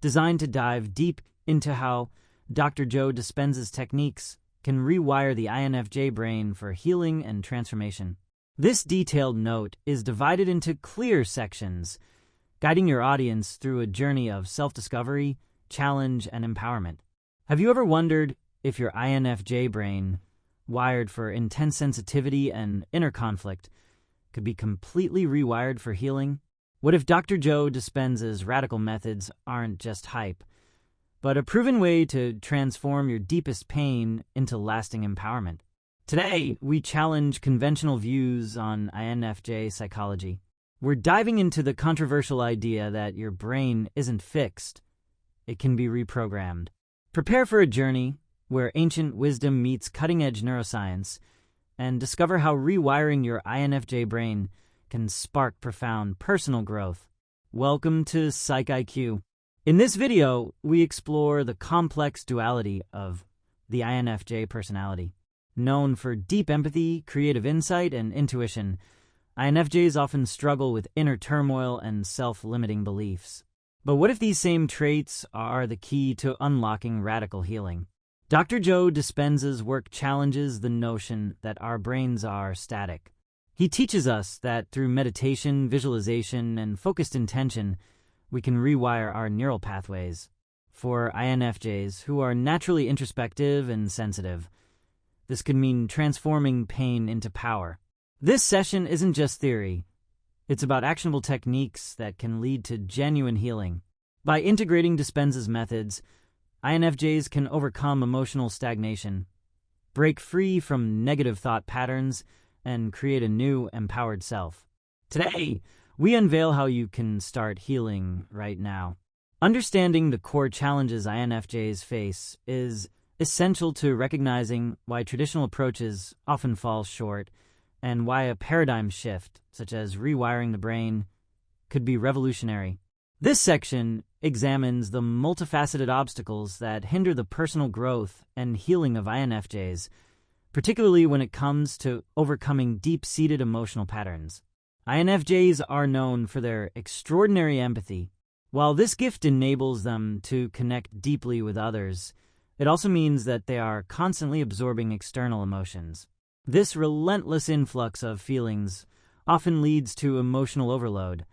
designed to dive deep into how Dr. Joe Dispenza's techniques can rewire the INFJ brain for healing and transformation. This detailed note is divided into clear sections, guiding your audience through a journey of self-discovery, challenge, and empowerment. Have you ever wondered if your INFJ brain, wired for intense sensitivity and inner conflict, could be completely rewired for healing? What if Dr. Joe Dispenza's radical methods aren't just hype, but a proven way to transform your deepest pain into lasting empowerment? Today, we challenge conventional views on INFJ psychology. We're diving into the controversial idea that your brain isn't fixed, it can be reprogrammed. Prepare for a journey where ancient wisdom meets cutting-edge neuroscience, and discover how rewiring your INFJ brain can spark profound personal growth. Welcome to Psych IQ. In this video, we explore the complex duality of the INFJ personality. Known for deep empathy, creative insight, and intuition, INFJs often struggle with inner turmoil and self-limiting beliefs. But what if these same traits are the key to unlocking radical healing? Dr. Joe Dispenza's work challenges the notion that our brains are static. He teaches us that through meditation, visualization, and focused intention, we can rewire our neural pathways. For INFJs, who are naturally introspective and sensitive, this could mean transforming pain into power. This session isn't just theory. It's about actionable techniques that can lead to genuine healing. By integrating Dispenza's methods, INFJs can overcome emotional stagnation, break free from negative thought patterns, and create a new, empowered self. Today, we unveil how you can start healing right now. Understanding the core challenges INFJs face is essential to recognizing why traditional approaches often fall short and why a paradigm shift, such as rewiring the brain, could be revolutionary. This section examines the multifaceted obstacles that hinder the personal growth and healing of INFJs, particularly when it comes to overcoming deep-seated emotional patterns. INFJs are known for their extraordinary empathy. While this gift enables them to connect deeply with others, it also means that they are constantly absorbing external emotions. This relentless influx of feelings often leads to emotional overload,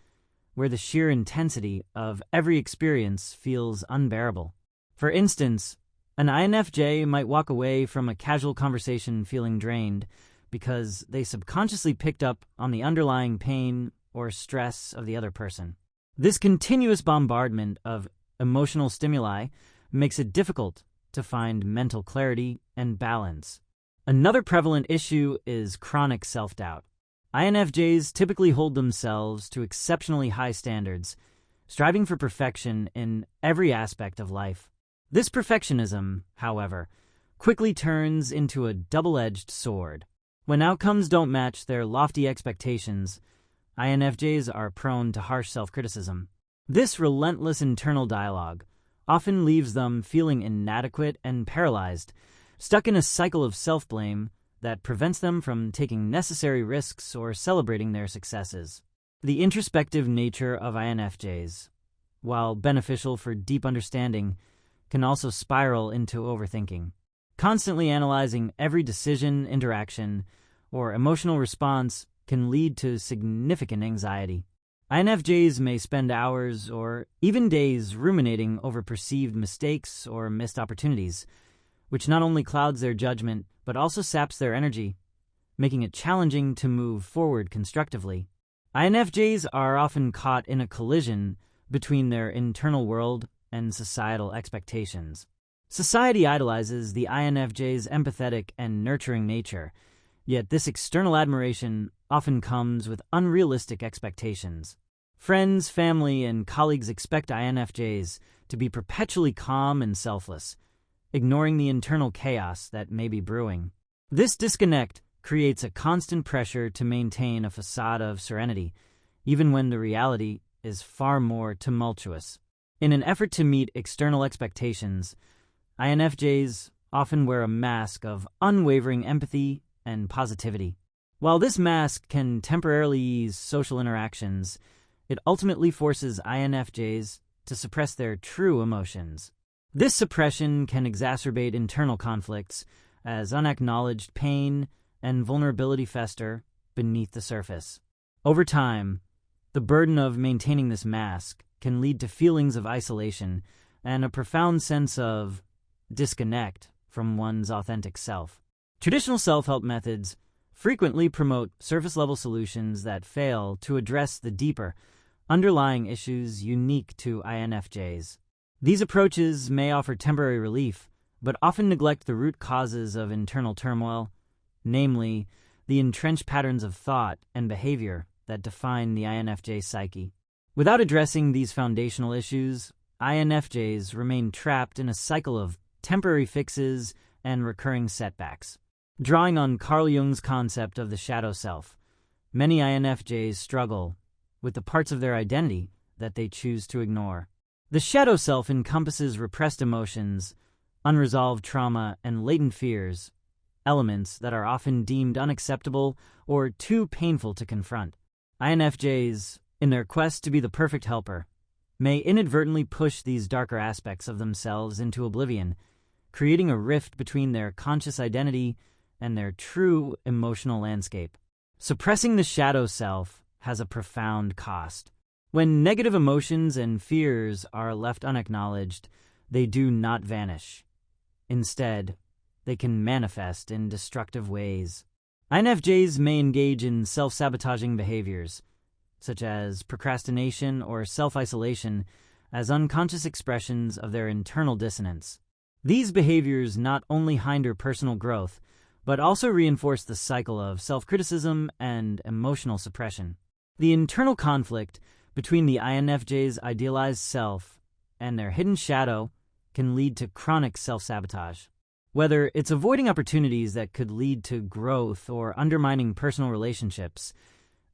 where the sheer intensity of every experience feels unbearable. For instance, an INFJ might walk away from a casual conversation feeling drained because they subconsciously picked up on the underlying pain or stress of the other person. This continuous bombardment of emotional stimuli makes it difficult to find mental clarity and balance. Another prevalent issue is chronic self-doubt. INFJs typically hold themselves to exceptionally high standards, striving for perfection in every aspect of life. This perfectionism, however, quickly turns into a double-edged sword. When outcomes don't match their lofty expectations, INFJs are prone to harsh self-criticism. This relentless internal dialogue often leaves them feeling inadequate and paralyzed, stuck in a cycle of self-blame that prevents them from taking necessary risks or celebrating their successes. The introspective nature of INFJs, while beneficial for deep understanding, can also spiral into overthinking. Constantly analyzing every decision, interaction, or emotional response can lead to significant anxiety. INFJs may spend hours or even days ruminating over perceived mistakes or missed opportunities, which not only clouds their judgment but also saps their energy, making it challenging to move forward constructively. INFJs are often caught in a collision between their internal world and societal expectations. Society idolizes the INFJ's empathetic and nurturing nature, yet this external admiration often comes with unrealistic expectations. Friends, family, and colleagues expect INFJs to be perpetually calm and selfless, ignoring the internal chaos that may be brewing. This disconnect creates a constant pressure to maintain a facade of serenity, even when the reality is far more tumultuous. In an effort to meet external expectations, INFJs often wear a mask of unwavering empathy and positivity. While this mask can temporarily ease social interactions, it ultimately forces INFJs to suppress their true emotions. This suppression can exacerbate internal conflicts as unacknowledged pain and vulnerability fester beneath the surface. Over time, the burden of maintaining this mask can lead to feelings of isolation and a profound sense of disconnect from one's authentic self. Traditional self-help methods frequently promote surface-level solutions that fail to address the deeper, underlying issues unique to INFJs. These approaches may offer temporary relief, but often neglect the root causes of internal turmoil, namely, the entrenched patterns of thought and behavior that define the INFJ psyche. Without addressing these foundational issues, INFJs remain trapped in a cycle of temporary fixes and recurring setbacks. Drawing on Carl Jung's concept of the shadow self, many INFJs struggle with the parts of their identity that they choose to ignore. The shadow self encompasses repressed emotions, unresolved trauma, and latent fears, elements that are often deemed unacceptable or too painful to confront. INFJs, in their quest to be the perfect helper, may inadvertently push these darker aspects of themselves into oblivion, creating a rift between their conscious identity and their true emotional landscape. Suppressing the shadow self has a profound cost. When negative emotions and fears are left unacknowledged, they do not vanish. Instead, they can manifest in destructive ways. INFJs may engage in self-sabotaging behaviors, such as procrastination or self-isolation, as unconscious expressions of their internal dissonance. These behaviors not only hinder personal growth, but also reinforce the cycle of self-criticism and emotional suppression. The internal conflict between the INFJ's idealized self and their hidden shadow can lead to chronic self-sabotage. Whether it's avoiding opportunities that could lead to growth or undermining personal relationships,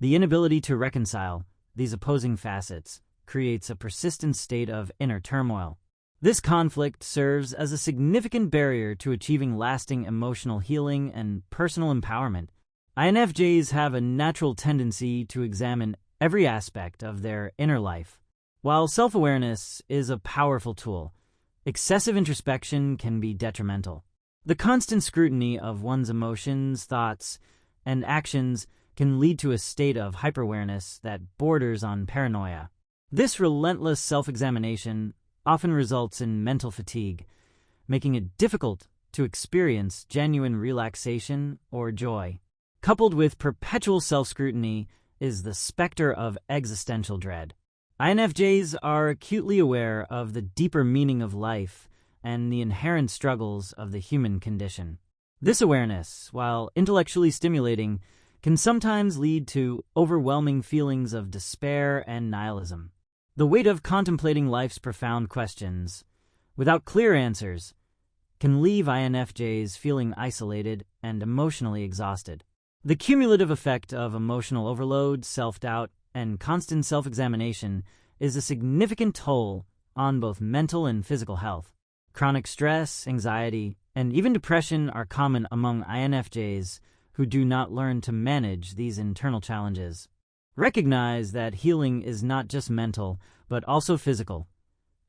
the inability to reconcile these opposing facets creates a persistent state of inner turmoil. This conflict serves as a significant barrier to achieving lasting emotional healing and personal empowerment. INFJs have a natural tendency to examine every aspect of their inner life. While self-awareness is a powerful tool, excessive introspection can be detrimental. The constant scrutiny of one's emotions, thoughts, and actions can lead to a state of hyper-awareness that borders on paranoia. This relentless self-examination often results in mental fatigue, making it difficult to experience genuine relaxation or joy. Coupled with perpetual self-scrutiny is the specter of existential dread. INFJs are acutely aware of the deeper meaning of life and the inherent struggles of the human condition. This awareness, while intellectually stimulating, can sometimes lead to overwhelming feelings of despair and nihilism. The weight of contemplating life's profound questions, without clear answers, can leave INFJs feeling isolated and emotionally exhausted. The cumulative effect of emotional overload, self-doubt, and constant self-examination is a significant toll on both mental and physical health. Chronic stress, anxiety, and even depression are common among INFJs who do not learn to manage these internal challenges. Recognize that healing is not just mental, but also physical,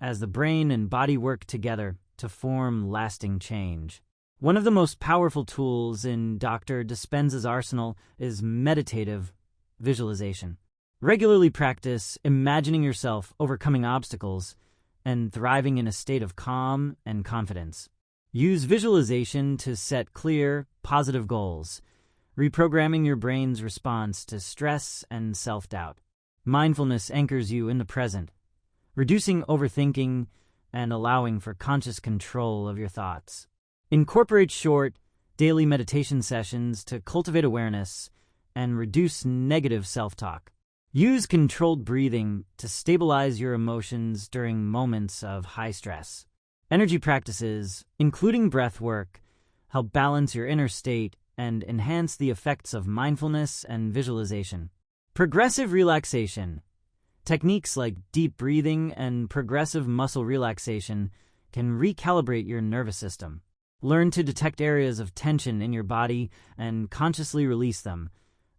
as the brain and body work together to form lasting change. One of the most powerful tools in Dr. Dispenza's arsenal is meditative visualization. Regularly practice imagining yourself overcoming obstacles and thriving in a state of calm and confidence. Use visualization to set clear, positive goals, reprogramming your brain's response to stress and self-doubt. Mindfulness anchors you in the present, reducing overthinking and allowing for conscious control of your thoughts. Incorporate short, daily meditation sessions to cultivate awareness and reduce negative self-talk. Use controlled breathing to stabilize your emotions during moments of high stress. Energy practices, including breath work, help balance your inner state and enhance the effects of mindfulness and visualization. Progressive relaxation. Techniques like deep breathing and progressive muscle relaxation can recalibrate your nervous system. Learn to detect areas of tension in your body and consciously release them,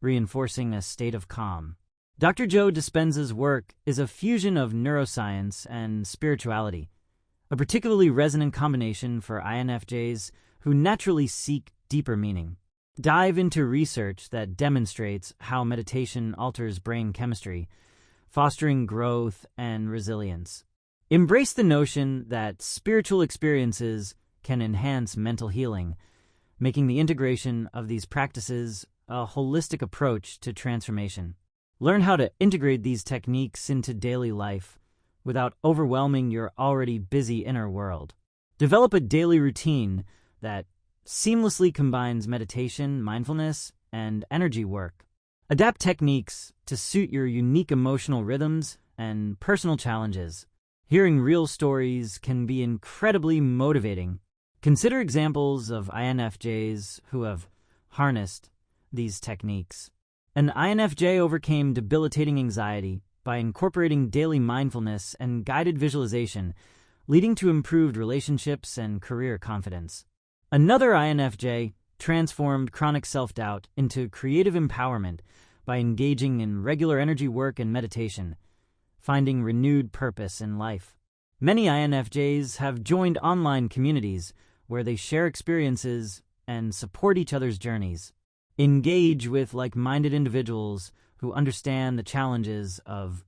reinforcing a state of calm. Dr. Joe Dispenza's work is a fusion of neuroscience and spirituality, a particularly resonant combination for INFJs who naturally seek deeper meaning. Dive into research that demonstrates how meditation alters brain chemistry, fostering growth and resilience. Embrace the notion that spiritual experiences can enhance mental healing, making the integration of these practices a holistic approach to transformation. Learn how to integrate these techniques into daily life without overwhelming your already busy inner world. Develop a daily routine that seamlessly combines meditation, mindfulness, and energy work. Adapt techniques to suit your unique emotional rhythms and personal challenges. Hearing real stories can be incredibly motivating. Consider examples of INFJs who have harnessed these techniques. An INFJ overcame debilitating anxiety by incorporating daily mindfulness and guided visualization, leading to improved relationships and career confidence. Another INFJ transformed chronic self-doubt into creative empowerment by engaging in regular energy work and meditation, finding renewed purpose in life. Many INFJs have joined online communities where they share experiences and support each other's journeys. Engage with like-minded individuals who understand the challenges of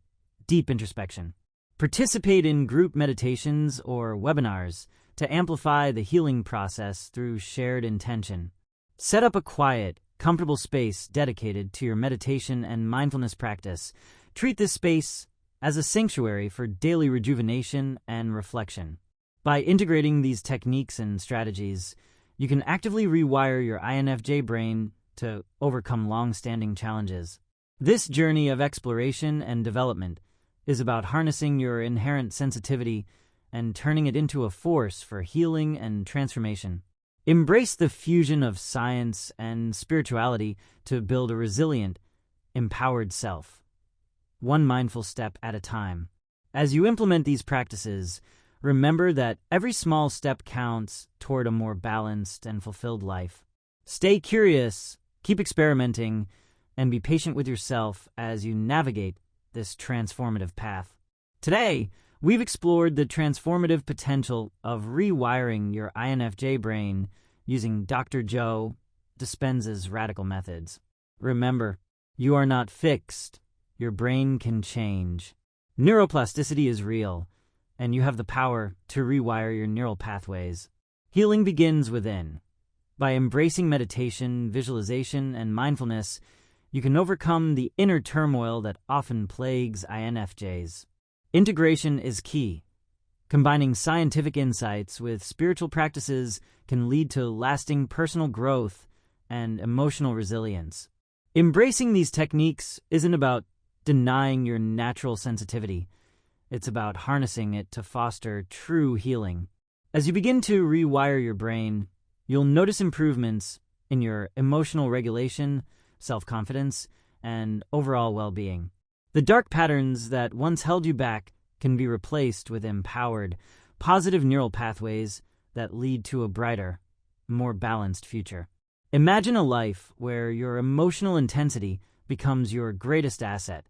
deep introspection. Participate in group meditations or webinars to amplify the healing process through shared intention. Set up a quiet, comfortable space dedicated to your meditation and mindfulness practice. Treat this space as a sanctuary for daily rejuvenation and reflection. By integrating these techniques and strategies, you can actively rewire your INFJ brain to overcome long-standing challenges. This journey of exploration and development is about harnessing your inherent sensitivity and turning it into a force for healing and transformation. Embrace the fusion of science and spirituality to build a resilient, empowered self, one mindful step at a time. As you implement these practices, remember that every small step counts toward a more balanced and fulfilled life. Stay curious, keep experimenting, and be patient with yourself as you navigate this transformative path. Today, we've explored the transformative potential of rewiring your INFJ brain using Dr. Joe Dispenza's radical methods. Remember, you are not fixed. Your brain can change. Neuroplasticity is real, and you have the power to rewire your neural pathways. Healing begins within. By embracing meditation, visualization, and mindfulness, you can overcome the inner turmoil that often plagues INFJs. Integration is key. Combining scientific insights with spiritual practices can lead to lasting personal growth and emotional resilience. Embracing these techniques isn't about denying your natural sensitivity. It's about harnessing it to foster true healing. As you begin to rewire your brain, you'll notice improvements in your emotional regulation, self-confidence, and overall well-being. The dark patterns that once held you back can be replaced with empowered, positive neural pathways that lead to a brighter, more balanced future. Imagine a life where your emotional intensity becomes your greatest asset,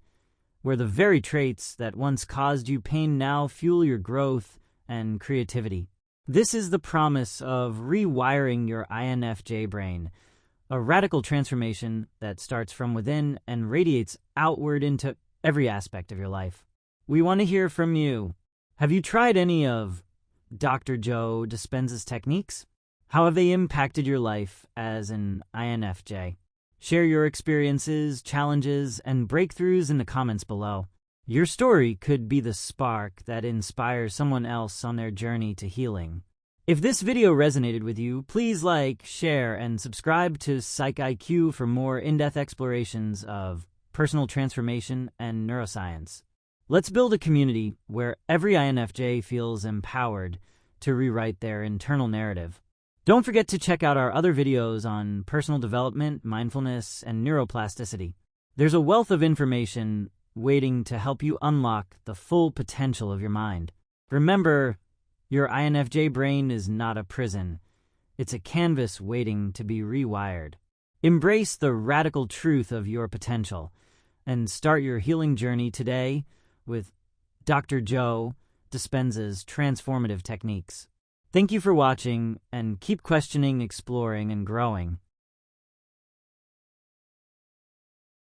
where the very traits that once caused you pain now fuel your growth and creativity. This is the promise of rewiring your INFJ brain, a radical transformation that starts from within and radiates outward into every aspect of your life. We want to hear from you. Have you tried any of Dr. Joe Dispenza's techniques? How have they impacted your life as an INFJ? Share your experiences, challenges, and breakthroughs in the comments below. Your story could be the spark that inspires someone else on their journey to healing. If this video resonated with you, please like, share, and subscribe to Psych IQ for more in-depth explorations of personal transformation and neuroscience. Let's build a community where every INFJ feels empowered to rewrite their internal narrative. Don't forget to check out our other videos on personal development, mindfulness, and neuroplasticity. There's a wealth of information waiting to help you unlock the full potential of your mind. Remember, your INFJ brain is not a prison. It's a canvas waiting to be rewired. Embrace the radical truth of your potential and start your healing journey today with Dr. Joe Dispenza's transformative techniques. Thank you for watching, and keep questioning, exploring, and growing.